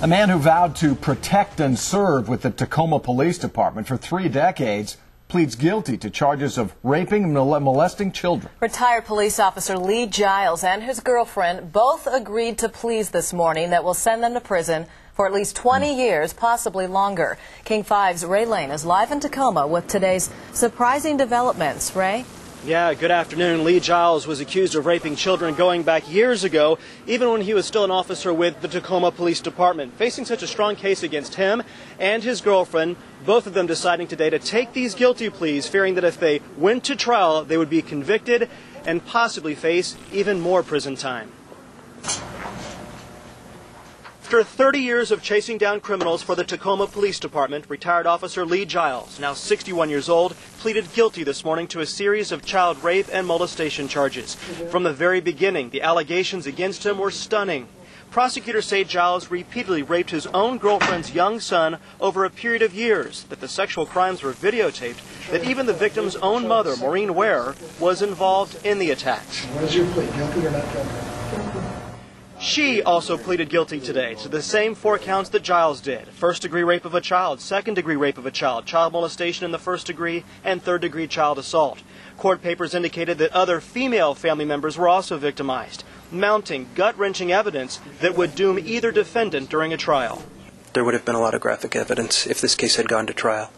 A man who vowed to protect and serve with the Tacoma Police Department for 3 decades pleads guilty to charges of raping and molesting children. Retired police officer Lee Giles and his girlfriend both agreed to pleas this morning that will send them to prison for at least 20 years, possibly longer. King 5's Ray Lane is live in Tacoma with today's surprising developments. Ray? Yeah, good afternoon. Lee Giles was accused of raping children going back years ago, even when he was still an officer with the Tacoma Police Department. Facing such a strong case against him and his girlfriend, both of them deciding today to take these guilty pleas, fearing that if they went to trial, they would be convicted and possibly face even more prison time. After 30 years of chasing down criminals for the Tacoma Police Department, retired officer Lee Giles, now 61 years old, pleaded guilty this morning to a series of child rape and molestation charges. From the very beginning, the allegations against him were stunning. Prosecutors say Giles repeatedly raped his own girlfriend's young son over a period of years, that the sexual crimes were videotaped, that even the victim's own mother, Moe Wear, was involved in the attacks. What is your plea? Guilty or not guilty? She also pleaded guilty today to the same 4 counts that Giles did. First-degree rape of a child, second-degree rape of a child, child molestation in the first degree, and third-degree child assault. Court papers indicated that other female family members were also victimized, mounting gut-wrenching evidence that would doom either defendant during a trial. There would have been a lot of graphic evidence if this case had gone to trial.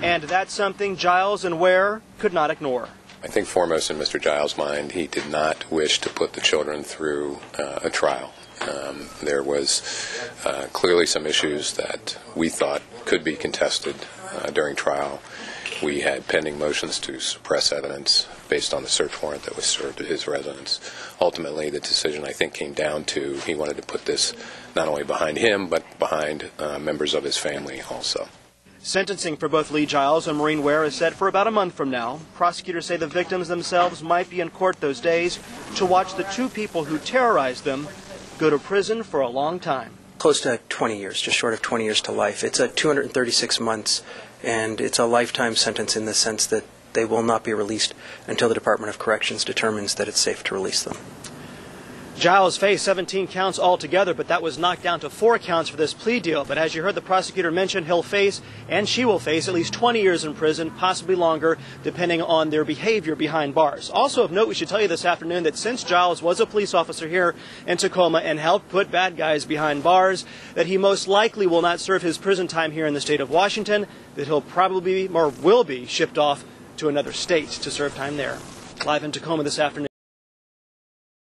And that's something Giles and Wear could not ignore. I think foremost in Mr. Giles' mind, he did not wish to put the children through a trial. There was clearly some issues that we thought could be contested during trial. We had pending motions to suppress evidence based on the search warrant that was served at his residence. Ultimately, the decision, I think, came down to he wanted to put this not only behind him, but behind members of his family also. Sentencing for both Lee Giles and Moe Wear is set for about a month from now. Prosecutors say the victims themselves might be in court those days to watch the 2 people who terrorized them go to prison for a long time. Close to 20 years, just short of 20 years to life. It's 236 months, and it's a lifetime sentence in the sense that they will not be released until the Department of Corrections determines that it's safe to release them. Giles faced 17 counts altogether, but that was knocked down to 4 counts for this plea deal. But as you heard the prosecutor mention, he'll face, and she will face, at least 20 years in prison, possibly longer, depending on their behavior behind bars. Also of note, we should tell you this afternoon that since Giles was a police officer here in Tacoma and helped put bad guys behind bars, that he most likely will not serve his prison time here in the state of Washington, that he'll probably or will be shipped off to another state to serve time there. Live in Tacoma this afternoon.